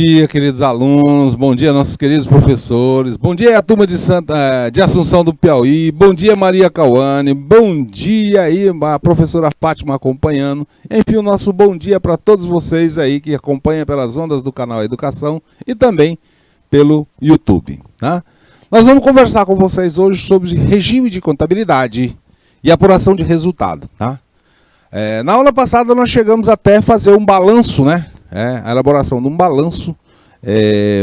dia, queridos alunos, bom dia, nossos queridos professores, bom dia a turma de Assunção do Piauí, bom dia, Maria Cauane, bom dia aí, a professora Fátima acompanhando, enfim, o nosso bom dia para todos vocês aí que acompanham pelas ondas do canal Educação e também pelo YouTube, tá? Nós vamos conversar com vocês hoje sobre regime de contabilidade e apuração de resultado, tá? Na aula passada nós chegamos até fazer um balanço, né? A elaboração de um balanço,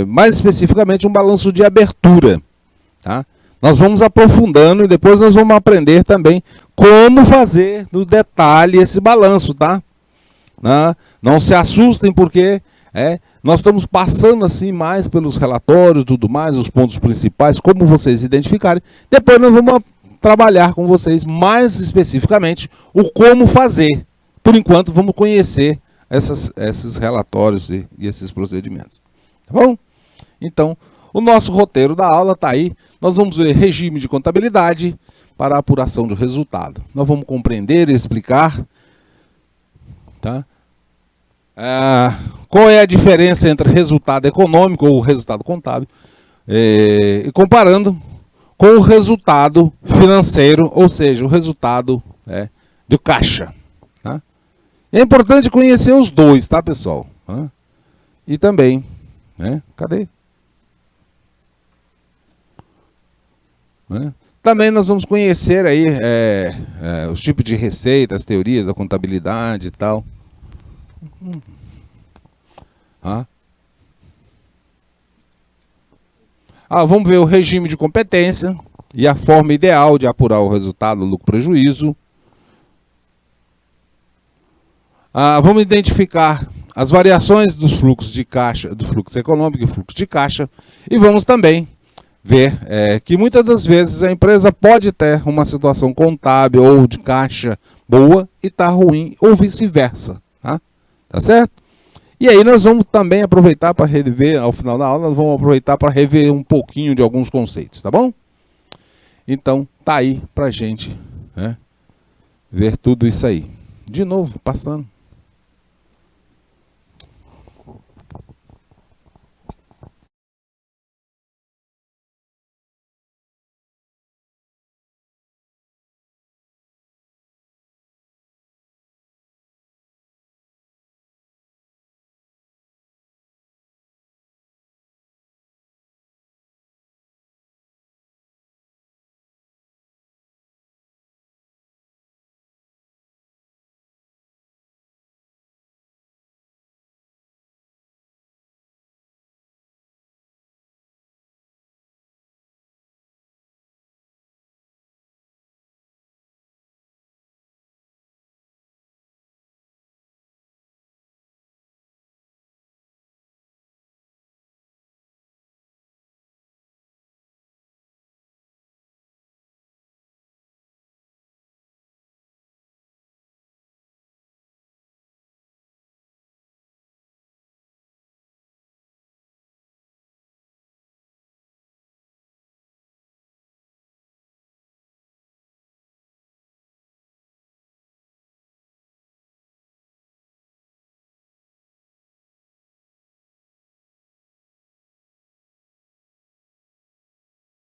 mais especificamente um balanço de abertura, tá? Nós vamos aprofundando e depois nós vamos aprender também como fazer no detalhe esse balanço, tá? Não se assustem porque nós estamos passando assim mais pelos relatórios e tudo mais, os pontos principais, como vocês identificarem. Depois nós vamos trabalhar com vocês mais especificamente o como fazer. Por enquanto vamos conhecer esses relatórios e esses procedimentos. Tá bom? Então, o nosso roteiro da aula está aí. Nós vamos ver regime de contabilidade para a apuração do resultado. Nós vamos compreender e explicar, tá? Qual é a diferença entre resultado econômico ou resultado contábil e comparando com o resultado financeiro, ou seja, o resultado do caixa. Tá? É importante conhecer os dois, tá, pessoal? E também, cadê? Também nós vamos conhecer aí os tipos de receitas, as teorias da contabilidade e tal. Vamos ver o regime de competência e a forma ideal de apurar o resultado do lucro-prejuízo. Vamos identificar as variações dos fluxos de caixa, do fluxo econômico e fluxo de caixa. E vamos também ver que muitas das vezes a empresa pode ter uma situação contábil ou de caixa boa e está ruim, ou vice-versa. Tá certo? E aí nós vamos também aproveitar para rever, ao final da aula, nós vamos aproveitar para rever um pouquinho de alguns conceitos, tá bom? Então, tá aí para a gente ver tudo isso aí. De novo, passando.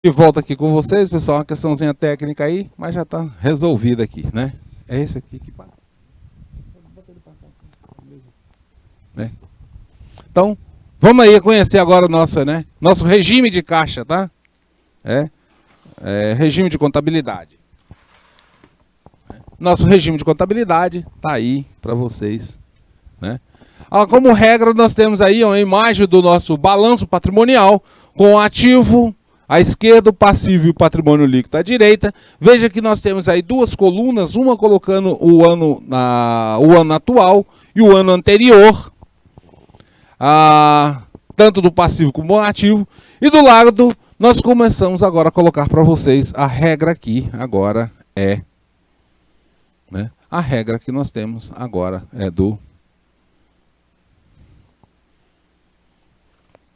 De volta aqui com vocês, pessoal, uma questãozinha técnica aí, mas já está resolvida aqui, né? É esse aqui que para. Então, vamos aí conhecer agora o nosso regime de caixa, tá? Regime de contabilidade. Nosso regime de contabilidade está aí para vocês, né? Como regra, nós temos aí uma imagem do nosso balanço patrimonial com o ativo à esquerda, o passivo e o patrimônio líquido à direita. Veja que nós temos aí duas colunas, uma colocando o ano atual e o ano anterior, tanto do passivo como do ativo. E do lado, nós começamos agora a colocar para vocês a regra aqui, agora a regra que nós temos agora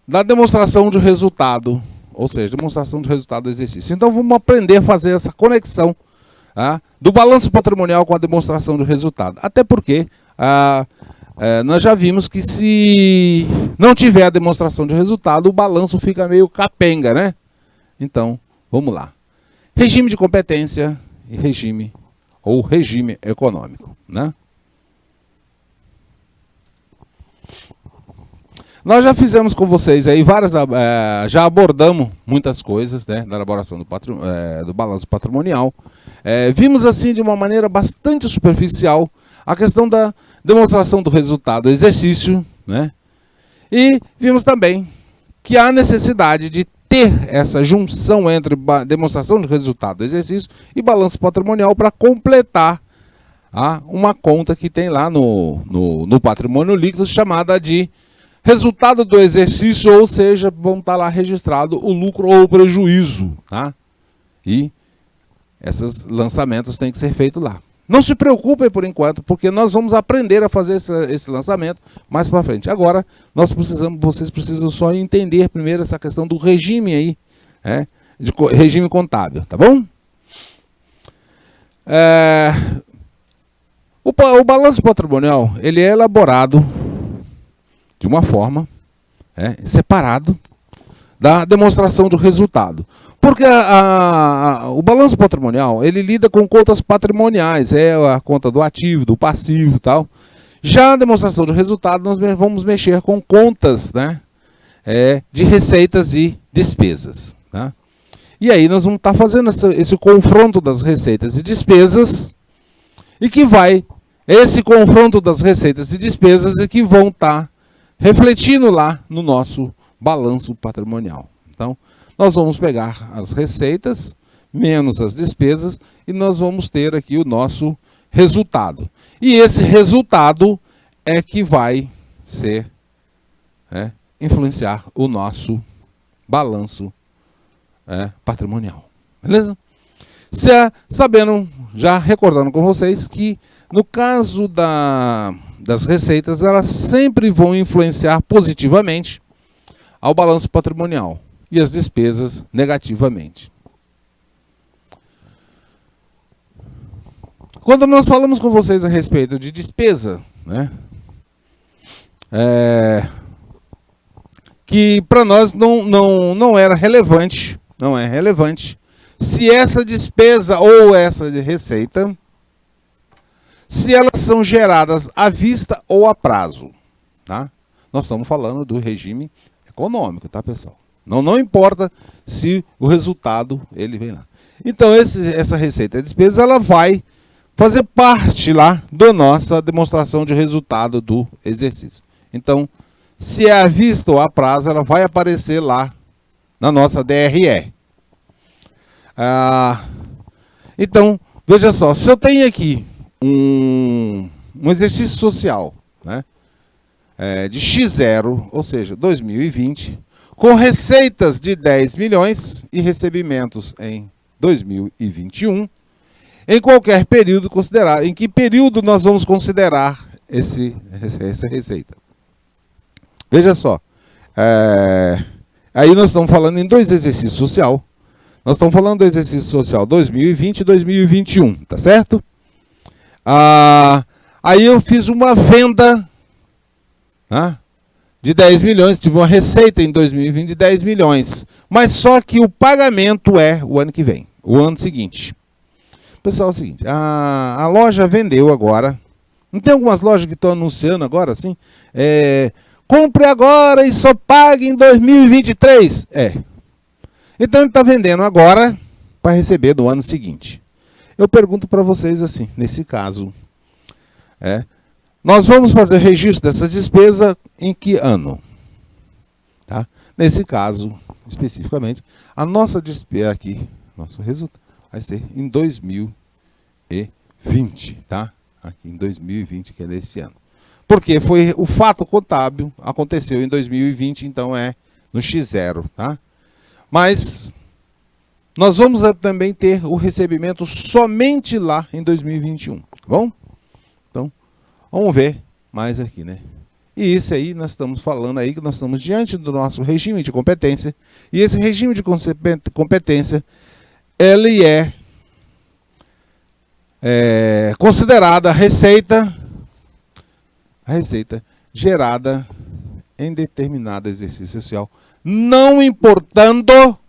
da demonstração de resultado, ou seja, demonstração de resultado do exercício. Então vamos aprender a fazer essa conexão do balanço patrimonial com a demonstração de resultado. Até porque nós já vimos que se não tiver a demonstração de resultado, o balanço fica meio capenga, né? Então, vamos lá. Regime de competência e regime econômico, né? Nós já fizemos com vocês aí já abordamos muitas coisas, né, da elaboração do balanço patrimonial. Vimos assim de uma maneira bastante superficial a questão da demonstração do resultado do exercício, né? E vimos também que há necessidade de ter essa junção entre demonstração de resultado do exercício e balanço patrimonial para completar uma conta que tem lá no patrimônio líquido chamada de resultado do exercício, ou seja, vão estar lá registrado o lucro ou o prejuízo, tá? E esses lançamentos têm que ser feitos lá. Não se preocupem por enquanto, porque nós vamos aprender a fazer esse lançamento mais para frente. Agora, vocês precisam só entender primeiro essa questão do regime aí, de regime contábil, tá bom? O balanço patrimonial, ele é elaborado de uma forma separado da demonstração do resultado. Porque o balanço patrimonial, ele lida com contas patrimoniais, a conta do ativo, do passivo e tal. Já a demonstração de resultado, nós vamos mexer com contas, né, de receitas e despesas. Tá? E aí nós vamos estar fazendo esse confronto das receitas e despesas, e esse confronto das receitas e despesas é que vão estar refletindo lá no nosso balanço patrimonial. Então, nós vamos pegar as receitas menos as despesas e nós vamos ter aqui o nosso resultado. E esse resultado é que vai influenciar o nosso balanço patrimonial. Beleza? Já recordando com vocês que no caso das receitas, elas sempre vão influenciar positivamente ao balanço patrimonial e as despesas negativamente. Quando nós falamos com vocês a respeito de despesa, né, que para nós não era relevante, não é relevante, se essa despesa ou essa receita, se elas são geradas à vista ou a prazo, tá? Nós estamos falando do regime econômico, tá, pessoal? Não importa se o resultado ele vem lá. Então, essa receita e despesa, ela vai fazer parte lá da nossa demonstração de resultado do exercício. Então, se é à vista ou a prazo, ela vai aparecer lá na nossa DRE. Então, veja só, se eu tenho aqui um exercício social, né, de X0, ou seja, 2020, com receitas de 10 milhões e recebimentos em 2021, em qualquer período considerado, em que período nós vamos considerar essa receita? Veja só, aí nós estamos falando em dois exercícios sociais. Nós estamos falando do exercício social 2020 e 2021, tá certo? Aí eu fiz uma venda, né, de 10 milhões, tive uma receita em 2020 de 10 milhões. Mas só que o pagamento é o ano que vem, o ano seguinte. Pessoal, é o seguinte, a loja vendeu agora. Não tem algumas lojas que estão anunciando agora assim? Compre agora e só pague em 2023. Então ele está vendendo agora para receber no ano seguinte. Eu pergunto para vocês assim, nesse caso, nós vamos fazer registro dessa despesa em que ano? Tá? Nesse caso, especificamente, a nossa despesa aqui, nosso resultado, vai ser em 2020, tá? Aqui em 2020, que é desse ano. Porque foi o fato contábil, aconteceu em 2020, então é no X0, tá? Mas nós vamos também ter o recebimento somente lá em 2021, tá bom? Então, vamos ver mais aqui, né? E isso aí nós estamos falando aí que nós estamos diante do nosso regime de competência. E esse regime de competência, ele é considerada a receita a receita gerada em determinado exercício social, não importando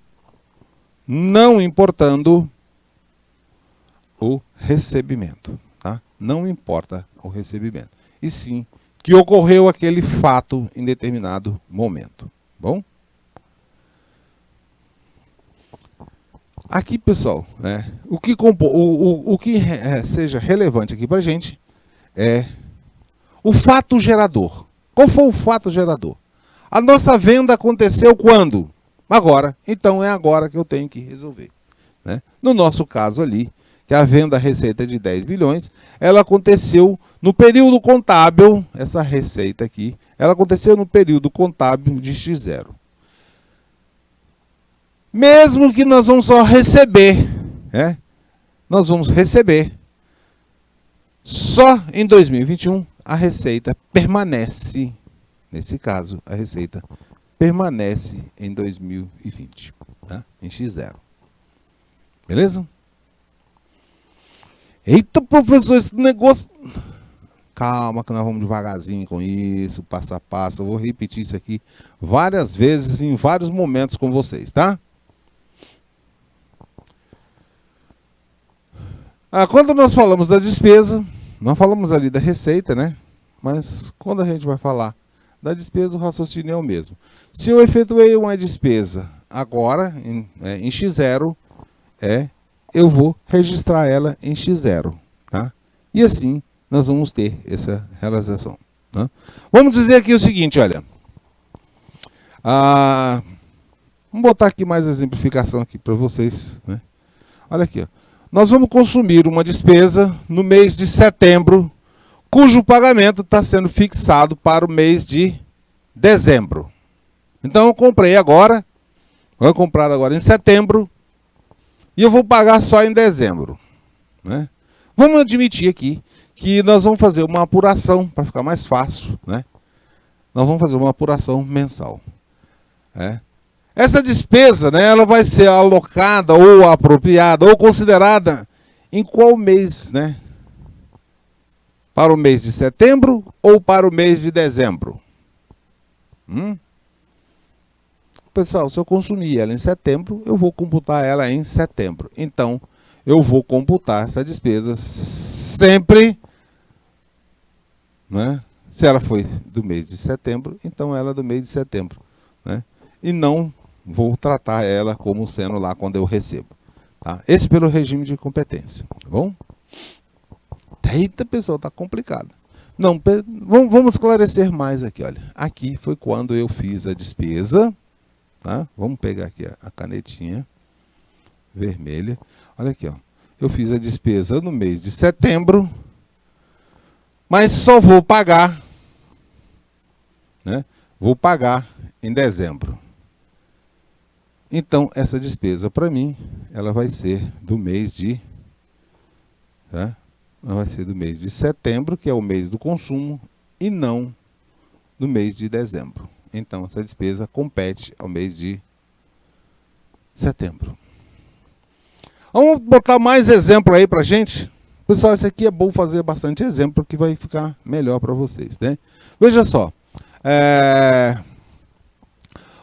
o recebimento, tá? Não importa o recebimento, e sim que ocorreu aquele fato em determinado momento. Bom? Aqui, pessoal, o que seja relevante aqui para a gente é o fato gerador. Qual foi o fato gerador? A nossa venda aconteceu quando? Agora. Então é agora que eu tenho que resolver, né? No nosso caso ali, que a venda receita de 10 bilhões, ela aconteceu no período contábil, essa receita aqui, ela aconteceu no período contábil de X0. Mesmo que nós vamos só receber, nós vamos receber, só em 2021 a receita permanece, nesse caso, a receita permanece em 2020, tá? Em X0. Beleza? Eita, professor, esse negócio... Calma que nós vamos devagarzinho com isso, passo a passo. Eu vou repetir isso aqui várias vezes, em vários momentos com vocês, tá? Quando nós falamos da despesa, nós falamos ali da receita, né? Mas quando a gente vai falar da despesa, o raciocínio é o mesmo. Se eu efetuei uma despesa agora, em X0, eu vou registrar ela em X0, tá? E assim nós vamos ter essa realização, né? Vamos dizer aqui o seguinte, olha. Vamos botar aqui mais exemplificação aqui para vocês, né? Olha aqui, ó. Nós vamos consumir uma despesa no mês de setembro, cujo pagamento está sendo fixado para o mês de dezembro. Então eu comprei agora, vou comprar agora em setembro, e eu vou pagar só em dezembro, né? Vamos admitir aqui que nós vamos fazer uma apuração, para ficar mais fácil, né? Nós vamos fazer uma apuração mensal. Essa despesa, né, ela vai ser alocada ou apropriada ou considerada em qual mês, né? Para o mês de setembro ou para o mês de dezembro? Pessoal, se eu consumir ela em setembro, eu vou computar ela em setembro. Então, eu vou computar essa despesa sempre, né? Se ela foi do mês de setembro, então ela é do mês de setembro, né? E não vou tratar ela como sendo lá quando eu recebo, tá? Esse pelo regime de competência, tá bom? Eita, pessoal, tá complicado. Não, vamos esclarecer mais aqui, olha. Aqui foi quando eu fiz a despesa, tá? Vamos pegar aqui a canetinha vermelha. Olha aqui, ó. Eu fiz a despesa no mês de setembro, mas só vou pagar, né? Vou pagar em dezembro. Então, essa despesa, para mim, ela vai ser do mês de... Tá? Ela vai ser do mês de setembro, que é o mês do consumo, e não do mês de dezembro. Então, essa despesa compete ao mês de setembro. Vamos botar mais exemplo aí para a gente? Pessoal, isso aqui é bom fazer bastante exemplo, que vai ficar melhor para vocês, né? Veja só.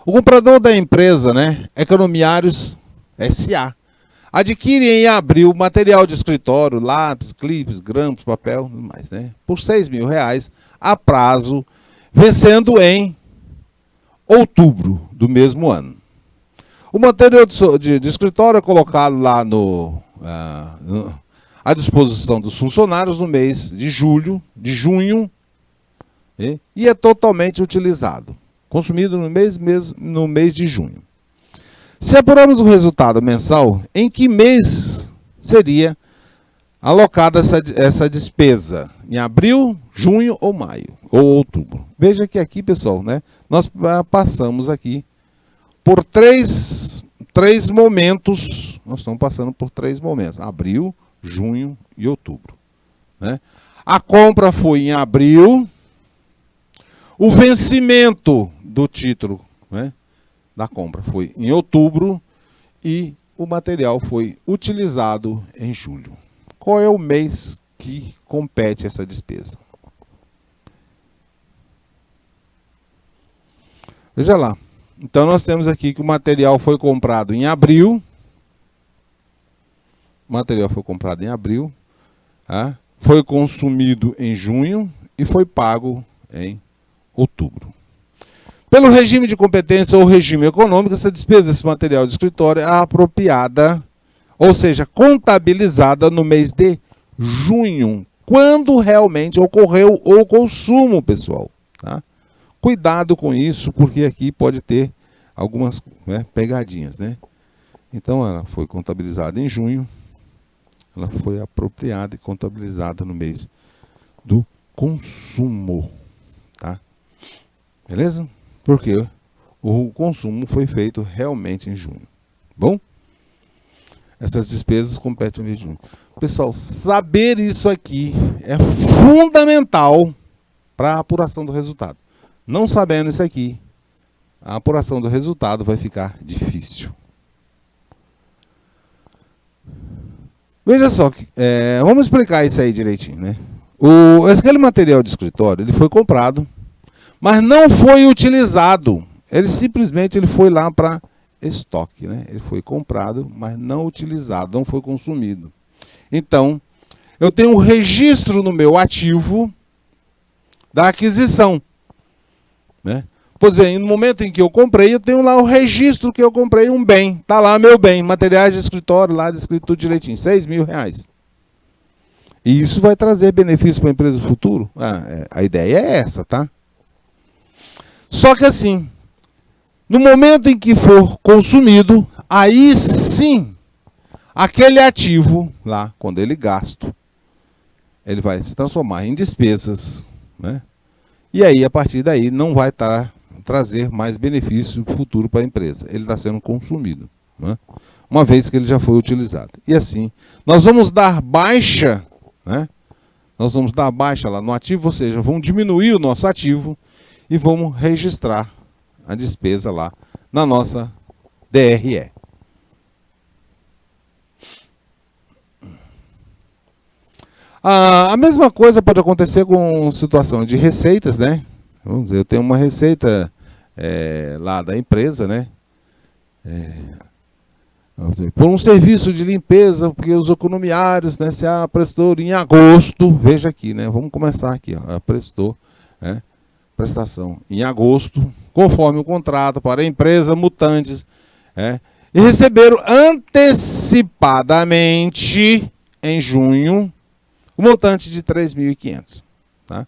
O comprador da empresa, né, Economiários S.A., adquire em abril material de escritório, lápis, clipes, grampos, papel, tudo mais, né, por R$6.000 a prazo, vencendo em outubro do mesmo ano. O material de escritório é colocado lá à disposição dos funcionários no mês de junho, e é totalmente utilizado, consumido no mês de junho. Se apurarmos o resultado mensal, em que mês seria alocada essa despesa? Em abril, junho ou maio? Ou outubro? Veja que aqui, pessoal, né, nós passamos aqui por três momentos. Nós estamos passando por 3 momentos. Abril, junho e outubro, né? A compra foi em abril. O vencimento do título, né, da compra foi em outubro e o material foi utilizado em julho. Qual é o mês que compete essa despesa? Veja lá. Então nós temos aqui que o material foi comprado em abril. O material foi comprado em abril, tá? Foi consumido em junho e foi pago em outubro. Pelo regime de competência ou regime econômico, essa despesa desse material de escritório é apropriada, ou seja, contabilizada no mês de junho, quando realmente ocorreu o consumo, pessoal. Tá? Cuidado com isso, porque aqui pode ter algumas pegadinhas, né? Então, ela foi contabilizada em junho, ela foi apropriada e contabilizada no mês do consumo, tá? Beleza? Porque o consumo foi feito realmente em junho. Bom? Essas despesas competem no mês de junho. Pessoal, saber isso aqui é fundamental para a apuração do resultado. Não sabendo isso aqui, a apuração do resultado vai ficar difícil. Veja só, vamos explicar isso aí direitinho, né? Aquele material de escritório, ele foi comprado, mas não foi utilizado. Ele simplesmente foi lá para estoque, né? Ele foi comprado, mas não utilizado, não foi consumido. Então, eu tenho um registro no meu ativo da aquisição, né? Pois bem, no momento em que eu comprei, eu tenho lá o registro que eu comprei um bem. Está lá meu bem, materiais de escritório, lá descrito tudo direitinho, R$6.000. E isso vai trazer benefício para a empresa no futuro? A ideia é essa, tá? Só que assim, no momento em que for consumido, aí sim, aquele ativo lá, quando ele gasto, ele vai se transformar em despesas, né? E aí, a partir daí, não vai trazer mais benefício futuro para a empresa. Ele está sendo consumido, né? Uma vez que ele já foi utilizado. E assim, nós vamos dar baixa, né? Nós vamos dar baixa lá no ativo, ou seja, vamos diminuir o nosso ativo e vamos registrar a despesa lá na nossa DRE. A mesma coisa pode acontecer com situação de receitas, né? Vamos dizer, eu tenho uma receita lá da empresa, né? Por um serviço de limpeza, porque os economiários, né, se prestou em agosto, veja aqui, né? Vamos começar aqui, ó, prestou, né, prestação em agosto, conforme o contrato para a empresa Mutantes, e receberam antecipadamente em junho o montante de 3.500, tá?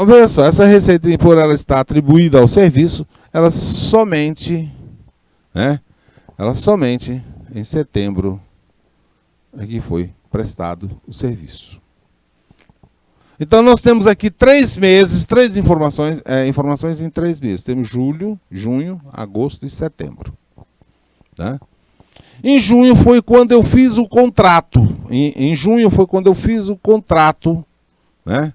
Veja só, essa receita, por ela estar atribuída ao serviço, ela somente em setembro é que foi prestado o serviço. Então nós temos aqui 3 meses, 3 informações em 3 meses. Temos julho, junho, agosto e setembro. Tá? Em junho foi quando eu fiz o contrato. Em junho foi quando eu fiz o contrato, né?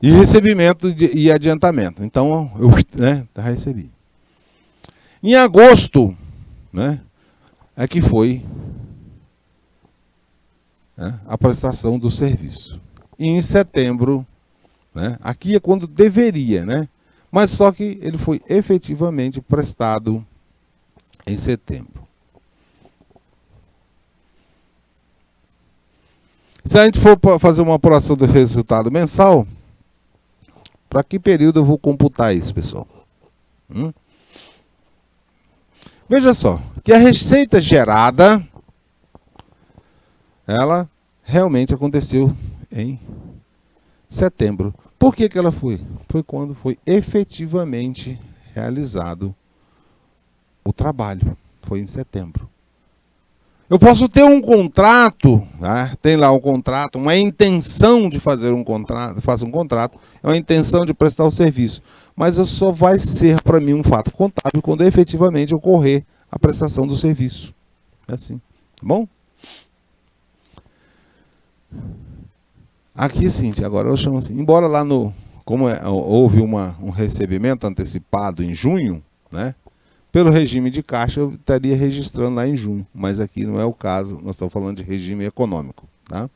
E recebimento e adiantamento. Então eu recebi. Em agosto, né, é que foi a prestação do serviço. E em setembro, né, aqui é quando deveria, né? Mas só que ele foi efetivamente prestado em setembro. Se a gente for fazer uma apuração do resultado mensal, para que período eu vou computar isso, pessoal? Veja só, que a receita gerada, ela realmente aconteceu em setembro. Por que ela foi? Foi quando foi efetivamente realizado o trabalho. Foi em setembro. Eu posso ter um contrato, tá? Tem lá um contrato, uma intenção de fazer um contrato, faço um contrato, é uma intenção de prestar o serviço. Mas só vai ser para mim um fato contábil quando efetivamente ocorrer a prestação do serviço. É assim, tá bom? Aqui sim, agora eu chamo assim, embora lá como houve um recebimento antecipado em junho, né? Pelo regime de caixa eu estaria registrando lá em junho, mas aqui não é o caso, nós estamos falando de regime econômico, tá?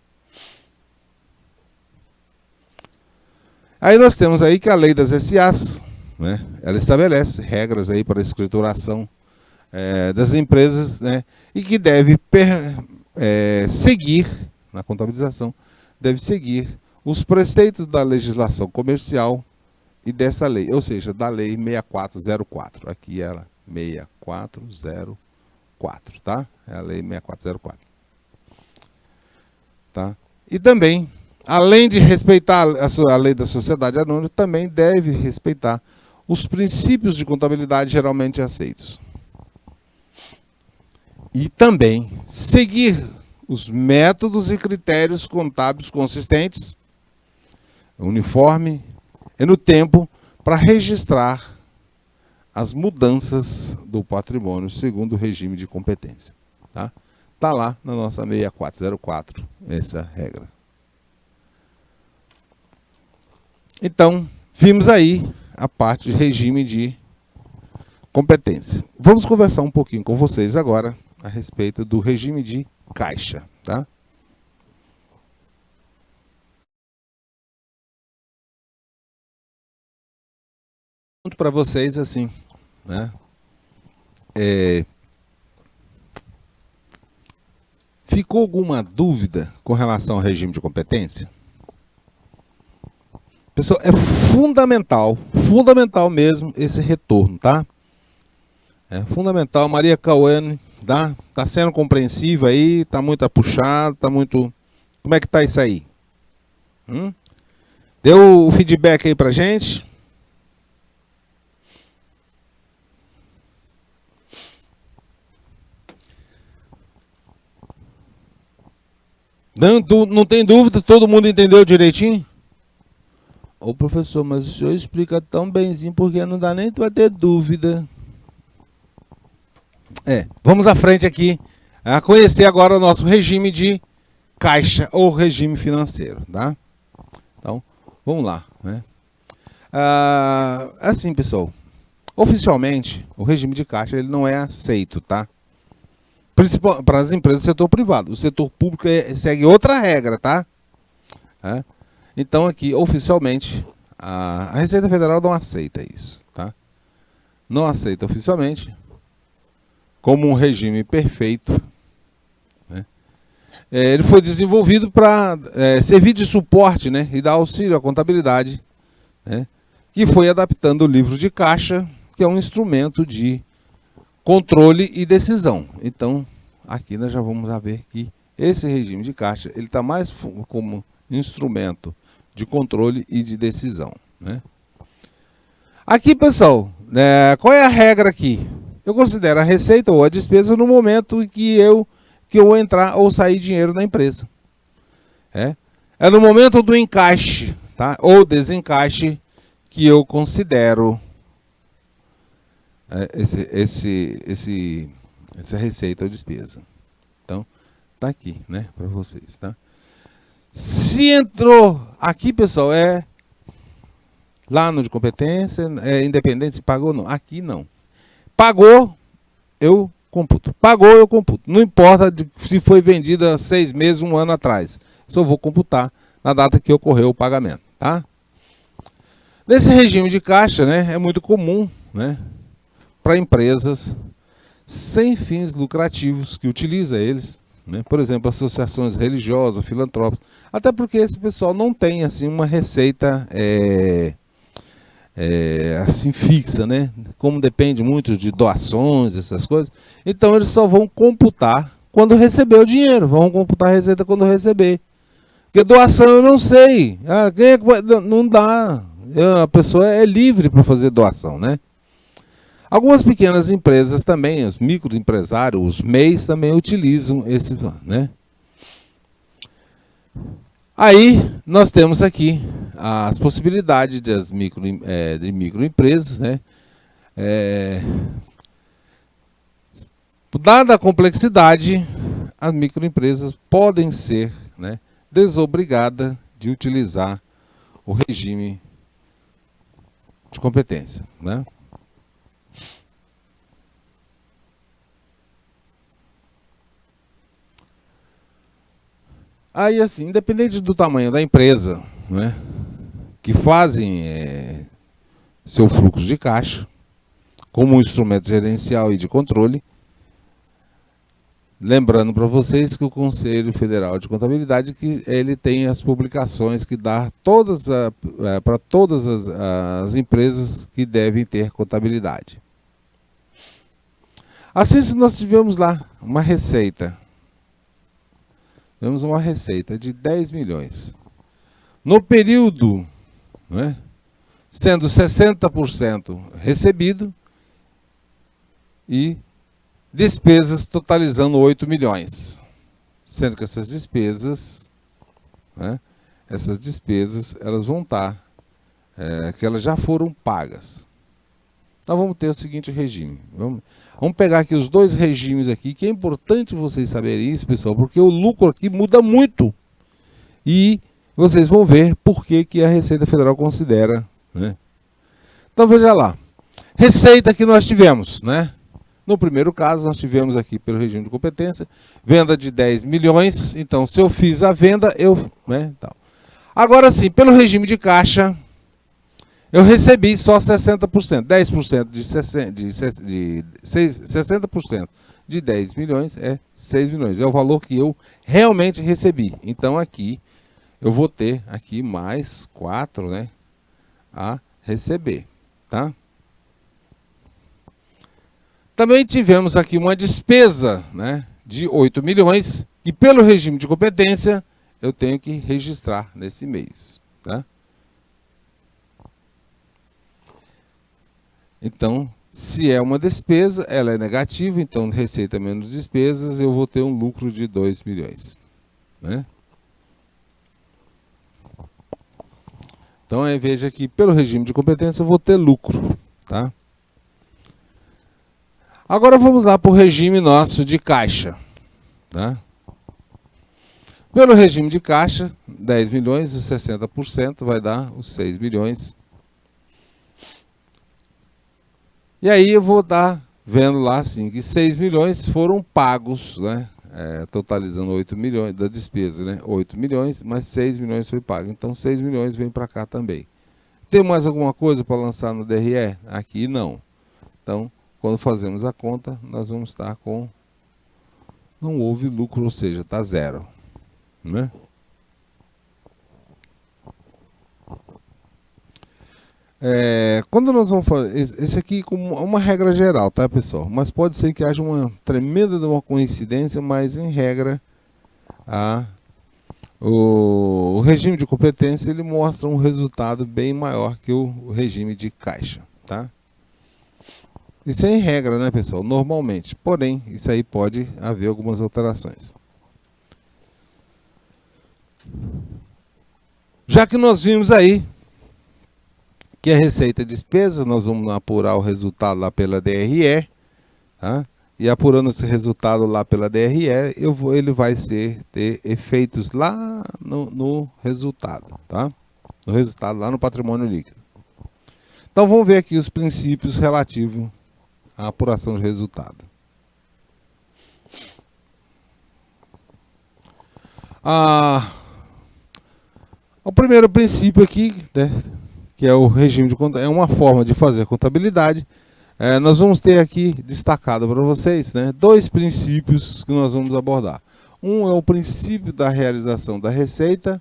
Aí nós temos aí que a lei das SAs, né, ela estabelece regras aí para a escrituração das empresas, né, e que deve seguir, na contabilização, deve seguir os preceitos da legislação comercial e dessa lei, ou seja, da lei 6404. Aqui ela, 6404, tá? É a lei 6404. Tá? E também, além de respeitar a lei da sociedade anônima, também deve respeitar os princípios de contabilidade geralmente aceitos. E também seguir os métodos e critérios contábeis consistentes, uniforme e no tempo, para registrar as mudanças do patrimônio segundo o regime de competência. Tá? Tá lá na nossa 6404 essa regra. Então, vimos aí a parte de regime de competência. Vamos conversar um pouquinho com vocês agora a respeito do regime de caixa, tá? Para vocês assim, né? Ficou alguma dúvida com relação ao regime de competência? Pessoal, é fundamental mesmo esse retorno, tá? É fundamental. Maria Cauane, tá sendo compreensiva aí, tá muito puxado, tá muito... Como é que tá isso aí? Deu o feedback aí pra gente? Não tem dúvida? Todo mundo entendeu direitinho? Ô professor, mas o senhor explica tão benzinho porque não dá nem para ter dúvida. Vamos à frente aqui a conhecer agora o nosso regime de caixa ou regime financeiro, tá? Então, vamos lá, né? Assim, pessoal, oficialmente o regime de caixa ele não é aceito, tá? Principalmente para as empresas do setor privado. O setor público segue outra regra, tá? Então aqui, oficialmente, a Receita Federal não aceita isso, tá? Não aceita oficialmente como um regime perfeito, né? Ele foi desenvolvido para servir de suporte, né, e dar auxílio à contabilidade, né, que foi adaptando o livro de caixa, que é um instrumento de controle e decisão. Então, aqui nós já vamos ver que esse regime de caixa ele está mais como instrumento de controle e de decisão, né? Aqui, pessoal, qual é a regra aqui? Eu considero a receita ou a despesa no momento que eu entrar ou sair dinheiro na empresa. É no momento do encaixe, tá? Ou desencaixe que eu considero essa receita ou despesa. Então, tá aqui, né, para vocês, tá? Se entrou aqui, pessoal, lá no de competência, independente se pagou ou não. Aqui não. Pagou, eu computo. Pagou, eu computo. Não importa se foi vendida 6 meses, 1 ano atrás. Só vou computar na data que ocorreu o pagamento, tá? Nesse regime de caixa, né, é muito comum, né, para empresas sem fins lucrativos que utilizam eles, né, por exemplo, associações religiosas, filantrópicas, até porque esse pessoal não tem assim uma receita assim fixa, né? Como depende muito de doações, essas coisas, então eles só vão computar quando receber o dinheiro, vão computar a receita quando receber. Porque doação eu não sei, não dá, a pessoa é livre para fazer doação, né? Algumas pequenas empresas também, os microempresários, os MEIs também utilizam esse, né? Aí nós temos aqui as possibilidades de microempresas, né? Dada a complexidade, as microempresas podem ser, né, desobrigadas de utilizar o regime de competência, né? Aí, assim, independente do tamanho da empresa, né, que fazem seu fluxo de caixa como um instrumento gerencial e de controle. Lembrando para vocês que o Conselho Federal de Contabilidade, que ele tem as publicações que dá para todas as empresas que devem ter contabilidade. Assim, se nós tivemos lá uma receita, tivemos uma receita de 10 milhões. No período, né, sendo 60% recebido e despesas totalizando 8 milhões. Sendo que essas despesas, né, elas vão estar, que elas já foram pagas. Então vamos ter o seguinte regime. Vamos pegar aqui os dois regimes aqui, que é importante vocês saberem isso, pessoal, porque o lucro aqui muda muito. E vocês vão ver por que a Receita Federal considera, né? Então veja lá. Receita que nós tivemos, né? No primeiro caso, nós tivemos aqui pelo regime de competência, venda de 10 milhões. Então, se eu fiz a venda, tal. Agora sim, pelo regime de caixa, eu recebi só 60%. 10% de 60% de 10 milhões é 6 milhões. É o valor que eu realmente recebi. Então, aqui, eu vou ter aqui mais 4, né, a receber, tá? Também tivemos aqui uma despesa, né, de 8 milhões, que pelo regime de competência eu tenho que registrar nesse mês, tá? Então, se é uma despesa, ela é negativa, então receita menos despesas, eu vou ter um lucro de 2 milhões, né? Então, veja que pelo regime de competência eu vou ter lucro, tá? Agora vamos lá para o regime nosso de caixa, tá? Pelo regime de caixa, 10 milhões, os 60% vai dar os 6 milhões. E aí eu vou estar vendo lá assim, que 6 milhões foram pagos, né? Totalizando 8 milhões da despesa, né? 8 milhões, mas 6 milhões foi pago. Então 6 milhões vem para cá também. Tem mais alguma coisa para lançar no DRE? Aqui não. Então, quando fazemos a conta, nós vamos estar com... Não houve lucro, ou seja, está zero, né? Quando nós vamos fazer... Esse aqui como uma regra geral, tá, pessoal? Mas pode ser que haja uma tremenda de uma coincidência, mas em regra, o regime de competência ele mostra um resultado bem maior que o regime de caixa, tá? Isso é em regra, né, pessoal? Normalmente. Porém, isso aí pode haver algumas alterações. Já que nós vimos aí que a receita e despesa, nós vamos apurar o resultado lá pela DRE, tá? E apurando esse resultado lá pela DRE, ele vai ter efeitos lá no resultado, tá? No resultado lá no patrimônio líquido. Então vamos ver aqui os princípios relativos à apuração de resultado. O primeiro princípio aqui, né, que é o regime de contabilidade, é uma forma de fazer contabilidade. Nós vamos ter aqui destacado para vocês, né, dois princípios que nós vamos abordar. Um é o princípio da realização da receita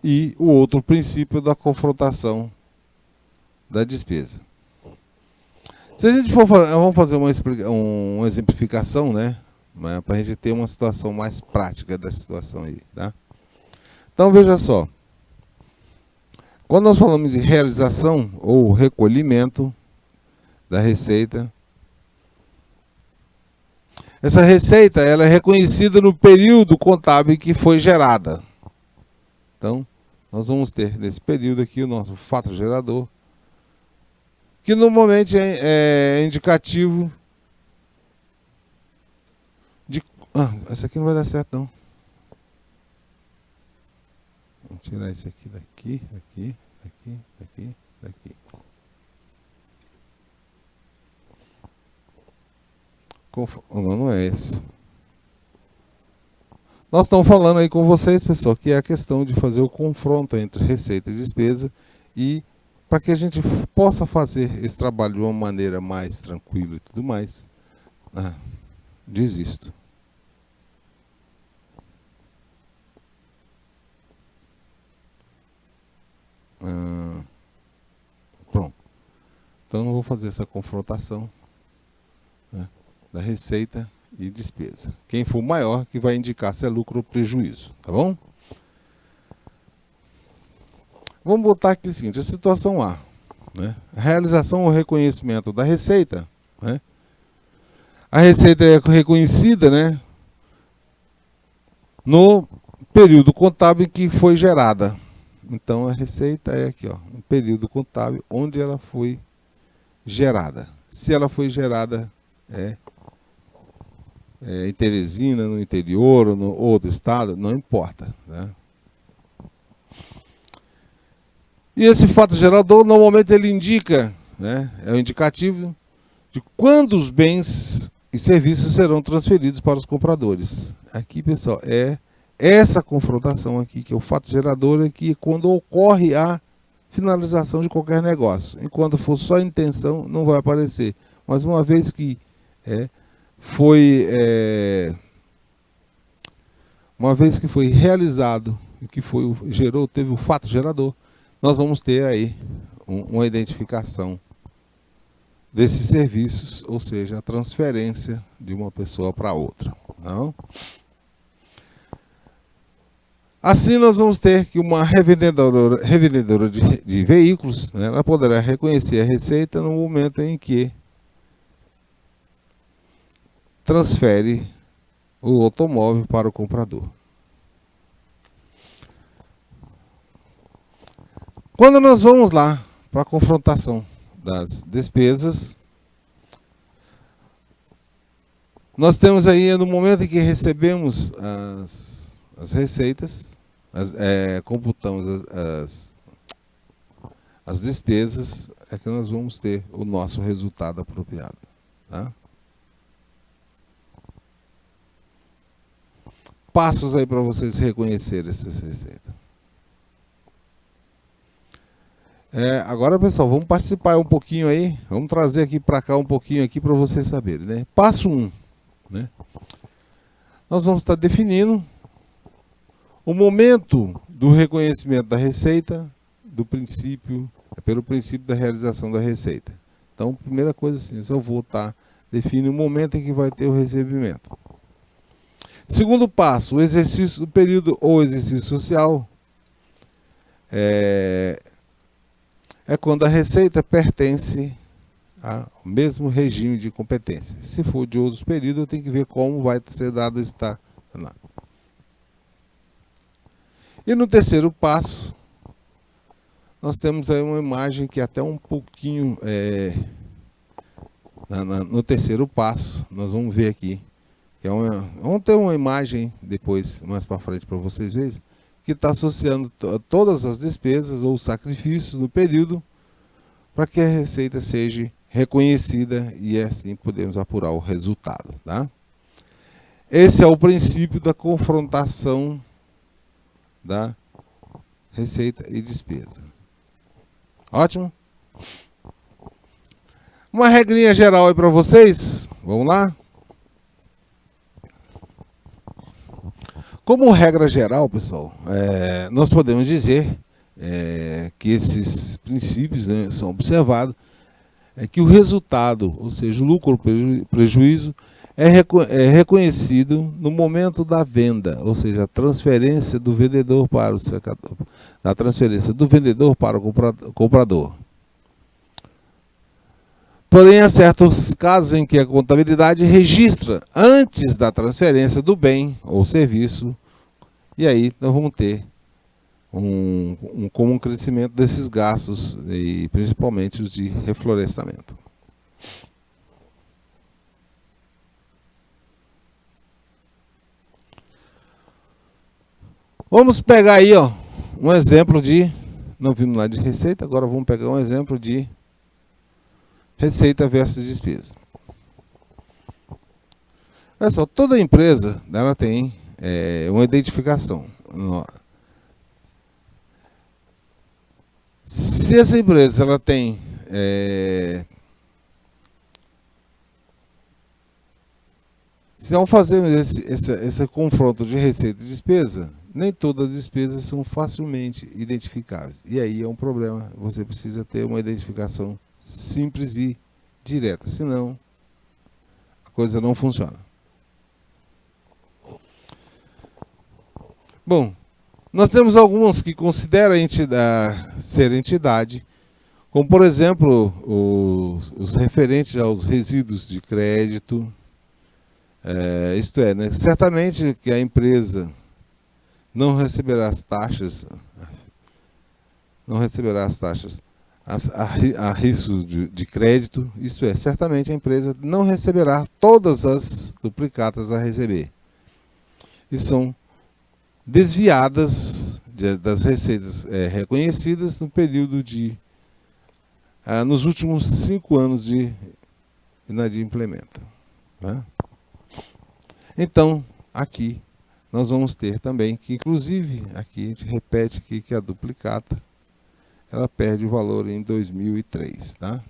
e o outro princípio da confrontação da despesa. Se a gente for vamos fazer uma exemplificação, né, para a gente ter uma situação mais prática da situação aí, tá? Então veja só, quando nós falamos em realização ou recolhimento da receita, essa receita ela é reconhecida no período contábil que foi gerada. Então, nós vamos ter nesse período aqui o nosso fato gerador, que normalmente é indicativo de... essa aqui não vai dar certo não. Vamos tirar isso aqui daqui, daqui. Não é esse. Nós estamos falando aí com vocês, pessoal, que é a questão de fazer o confronto entre receita e despesa e para que a gente possa fazer esse trabalho de uma maneira mais tranquila e tudo mais. Desisto. Pronto. Então não vou fazer essa confrontação, né, da receita e despesa. Quem for maior que vai indicar se é lucro ou prejuízo, tá bom? Vamos botar aqui o seguinte, a situação A, né? A realização ou reconhecimento da receita, né? A receita é reconhecida, né, no período contábil que foi gerada. Então a receita é aqui, ó, um período contábil onde ela foi gerada. Se ela foi gerada em Teresina, no interior ou no outro estado, não importa, né? E esse fato gerador, normalmente ele indica, né, é o indicativo de quando os bens e serviços serão transferidos para os compradores. Aqui, pessoal, é essa confrontação aqui, que é o fato gerador, aqui, quando ocorre a finalização de qualquer negócio. Enquanto for só intenção, não vai aparecer. Mas uma vez que foi realizado, o que foi, gerou, teve o fato gerador, nós vamos ter aí uma identificação desses serviços, ou seja, a transferência de uma pessoa para outra. Não? Assim, nós vamos ter que uma revendedora de veículos, né, ela poderá reconhecer a receita no momento em que transfere o automóvel para o comprador. Quando nós vamos lá para a confrontação das despesas, nós temos aí, no momento em que recebemos as receitas, computamos as despesas, é que nós vamos ter o nosso resultado apropriado. Tá? Passos aí para vocês reconhecerem essas receitas. Agora, pessoal, vamos participar um pouquinho aí, vamos trazer aqui para cá um pouquinho aqui para vocês saberem, né? Passo 1, né? Nós vamos estar definindo o momento do reconhecimento da receita, pelo princípio da realização da receita. Então, primeira coisa assim, eu vou estar definindo o momento em que vai ter o recebimento. Segundo passo, o exercício do período ou exercício social é quando a receita pertence ao mesmo regime de competência. Se for de outros períodos, eu tenho que ver como vai ser dado esta lá. E no terceiro passo, nós temos aí uma imagem que até um pouquinho, no terceiro passo, nós vamos ver aqui, que vamos ter uma imagem depois, mais para frente, para vocês verem, que está associando todas as despesas ou sacrifícios no período para que a receita seja reconhecida e assim podemos apurar o resultado. Tá? Esse é o princípio da confrontação da receita e despesa. Ótimo? Uma regrinha geral aí para vocês. Vamos lá? Como regra geral, pessoal, nós podemos dizer que esses princípios, né, são observados, que o resultado, ou seja, o lucro ou prejuízo, é reconhecido no momento da venda, ou seja, a transferência do vendedor para o secador, a transferência do vendedor para o comprador. Porém, há certos casos em que a contabilidade registra antes da transferência do bem ou serviço, e aí nós vamos ter como um crescimento desses gastos, e principalmente os de reflorestamento. Vamos pegar aí, ó, um exemplo de, não vimos lá de receita, agora vamos pegar um exemplo de receita versus despesa. Olha só, toda empresa, ela tem uma identificação. Se essa empresa ela tem se ao fazer esse confronto de receita e despesa, nem todas as despesas são facilmente identificáveis. E aí é um problema. Você precisa ter uma identificação simples e direta, senão a coisa não funciona. Bom, nós temos alguns que consideram ser entidade, como por exemplo os referentes aos resíduos de crédito. Isto é, né, certamente que a empresa não receberá as taxas, a risco de crédito, isto é, certamente a empresa não receberá todas as duplicatas a receber. E são desviadas das receitas reconhecidas no período nos últimos 5 anos de inadimplemento. Né? Então, aqui nós vamos ter também que, inclusive, aqui a gente repete aqui que a duplicata ela perde o valor em 2003, tá?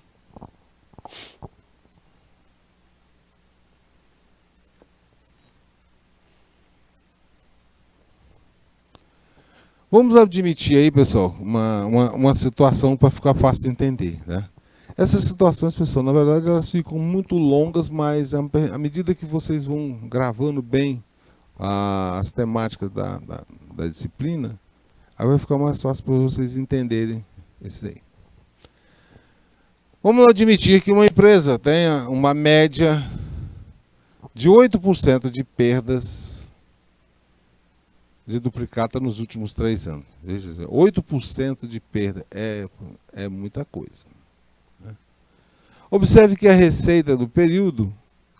Vamos admitir aí, pessoal, uma situação para ficar fácil de entender, né? Essas situações, pessoal, na verdade, elas ficam muito longas, mas à medida que vocês vão gravando bem as temáticas da disciplina, aí vai ficar mais fácil para vocês entenderem isso aí. Vamos admitir que uma empresa tenha uma média de 8% de perdas de duplicata nos últimos 3 anos. Veja, 8% de perda é muita coisa. Né? Observe que a receita do período,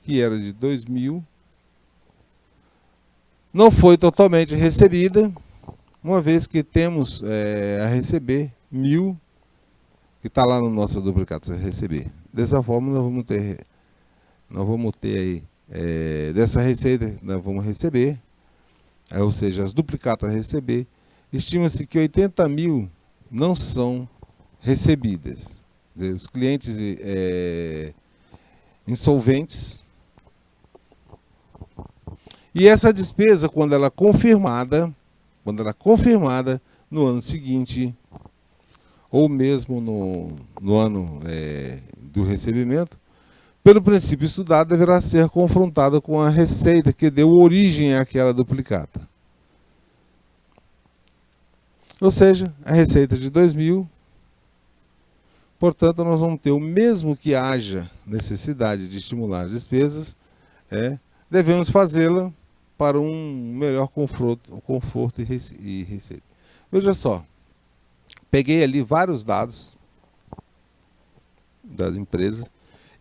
que era de 2000, não foi totalmente recebida, uma vez que temos a receber 1000, que está lá no nosso duplicata a receber. Dessa forma, nós vamos ter aí, dessa receita, nós vamos receber, ou seja, as duplicatas a receber, estima-se que 80.000 não são recebidas. Os clientes insolventes. E essa despesa, quando ela é confirmada no ano seguinte, ou mesmo no ano do recebimento, pelo princípio estudado, deverá ser confrontada com a receita que deu origem àquela duplicata. Ou seja, a receita de 2000, portanto, nós vamos ter o mesmo que haja necessidade de estimular as despesas, devemos fazê-la para um melhor conforto e receita. Veja só, peguei ali vários dados das empresas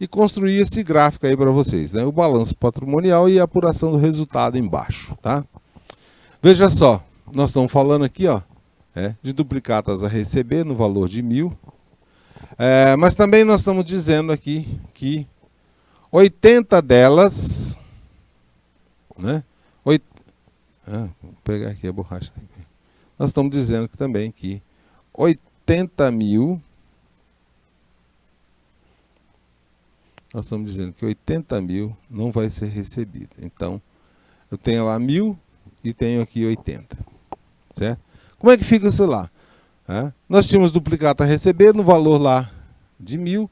e construí esse gráfico aí para vocês, né? O balanço patrimonial e a apuração do resultado embaixo, tá? Veja só, nós estamos falando aqui, ó, de duplicatas a receber no valor de 1000, mas também nós estamos dizendo aqui que 80 delas, né? Vou pegar aqui a borracha. Nós estamos dizendo que também que 80.000, nós estamos dizendo que 80.000 não vai ser recebido. Então, eu tenho lá 1000 e tenho aqui 80. Certo? Como é que fica isso lá? Nós tínhamos duplicata a receber no valor lá de 1000,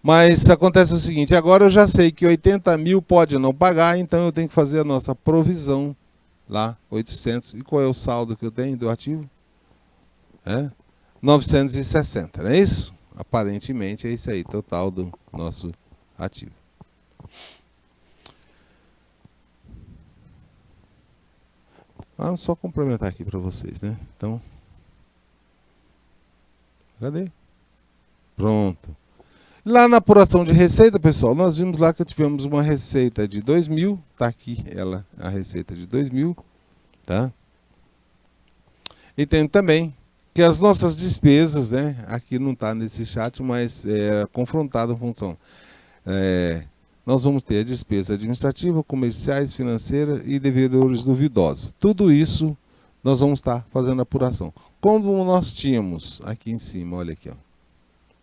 mas acontece o seguinte, agora eu já sei que 80.000 pode não pagar, então eu tenho que fazer a nossa provisão lá, 800. E qual é o saldo que eu tenho do ativo? 960, não é isso? Aparentemente é isso aí, total do nosso ativo. Vamos só complementar aqui para vocês, né? Então, cadê? Pronto. Lá na apuração de receita, pessoal, nós vimos lá que tivemos uma receita de 2.000, tá aqui ela, a receita de 2.000, tá? E tem também que as nossas despesas, né, aqui não está nesse chat, mas confrontada a função. nós vamos ter a despesa administrativa, comerciais, financeira e devedores duvidosos. Tudo isso nós vamos estar fazendo apuração. Como nós tínhamos aqui em cima, olha aqui, ó,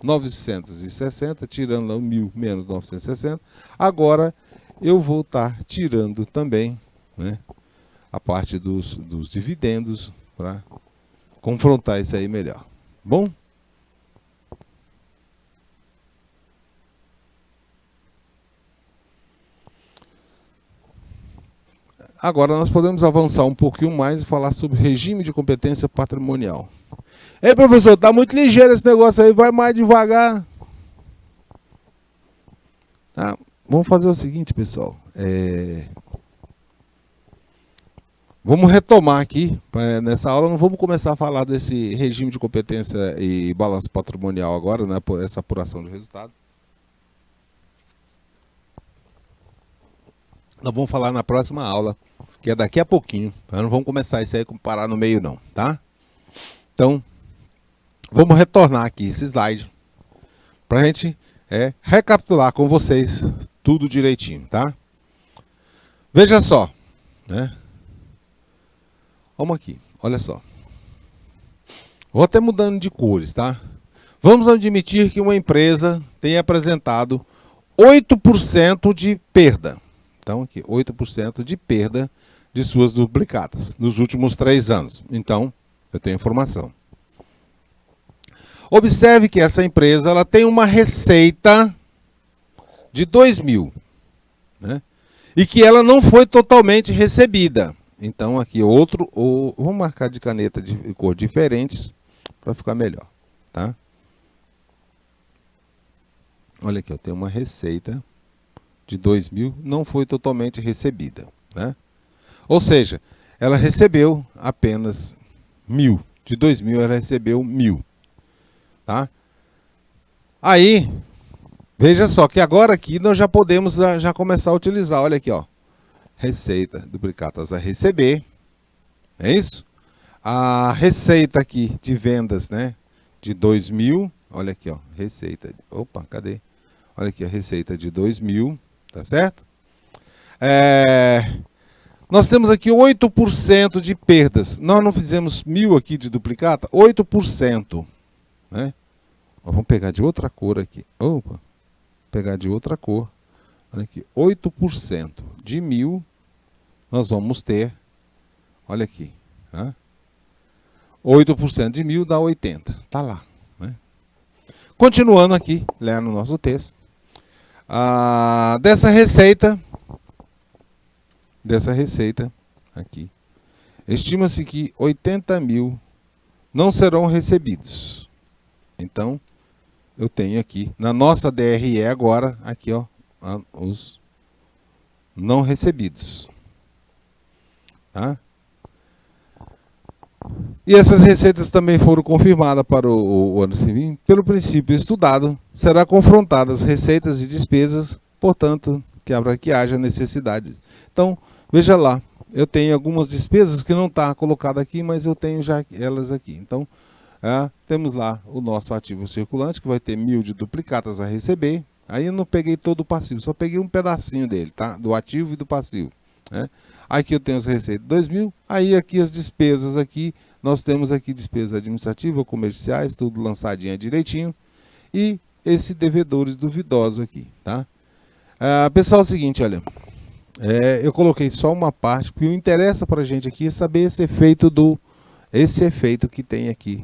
960, tirando lá o 1.000 menos 960, agora eu vou estar tirando também, né, a parte dos dividendos para confrontar isso aí melhor. Bom? Agora nós podemos avançar um pouquinho mais e falar sobre regime de competência patrimonial. Ei, professor, tá muito ligeiro esse negócio aí, vai mais devagar. Tá? Vamos fazer o seguinte, pessoal. Vamos retomar aqui, nessa aula não vamos começar a falar desse regime de competência e balanço patrimonial agora, né, essa apuração de resultado. Nós vamos falar na próxima aula, que é daqui a pouquinho. Nós não vamos começar isso aí com parar no meio não, tá? Então, vamos retornar aqui esse slide para a gente recapitular com vocês tudo direitinho, tá? Veja só, né? Vamos aqui, olha só. Vou até mudando de cores, tá? Vamos admitir que uma empresa tenha apresentado 8% de perda. Então, aqui, 8% de perda de suas duplicatas nos últimos 3 anos. Então, eu tenho informação. Observe que essa empresa ela tem uma receita de 2.000, né? E que ela não foi totalmente recebida. Então, aqui vou marcar de caneta de cor diferentes para ficar melhor, tá? Olha aqui, eu tenho uma receita de 2.000, não foi totalmente recebida, né? Ou seja, ela recebeu apenas 1.000. De 2.000 ela recebeu 1.000, tá? Aí, veja só que agora aqui nós já podemos já começar a utilizar, olha aqui, ó. Receita, duplicatas a receber, é isso? A receita aqui de vendas, né, de 2.000, olha aqui, ó, receita, opa, cadê? Olha aqui a receita de 2.000, tá certo? Nós temos aqui 8% de perdas. Nós não fizemos 1.000 aqui de duplicata? 8%. Né? Vamos pegar de outra cor aqui. Opa, pegar de outra cor. Olha aqui, 8% de 1.000, nós vamos ter, olha aqui, né? 8% de 1.000 dá 80. Tá lá. Né? Continuando aqui, lendo o nosso texto. Dessa receita aqui, estima-se que 80.000 não serão recebidos. Então, eu tenho aqui, na nossa DRE agora, aqui, ó, os não recebidos. Tá? E essas receitas também foram confirmadas para o ano seguinte. Pelo princípio estudado, será confrontadas receitas e despesas, portanto, que haja necessidades. Então, veja lá, eu tenho algumas despesas que não está colocada aqui, mas eu tenho já elas aqui. Então, temos lá o nosso ativo circulante, que vai ter 1.000 de duplicatas a receber. Aí eu não peguei todo o passivo, só peguei um pedacinho dele, tá? Do ativo e do passivo. Né? Aqui eu tenho as receitas de 2.000, aí aqui as despesas aqui, nós temos aqui despesa administrativa, comerciais, tudo lançadinho direitinho. E esse devedores duvidosos aqui, tá? Pessoal, é o seguinte, olha, eu coloquei só uma parte, porque o que interessa para a gente aqui é saber esse efeito que tem aqui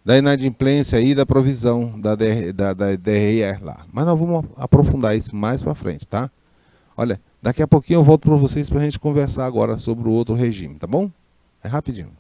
da inadimplência e da provisão da DRE lá. Mas nós vamos aprofundar isso mais para frente, tá? Olha, daqui a pouquinho eu volto para vocês para a gente conversar agora sobre o outro regime, tá bom? É rapidinho.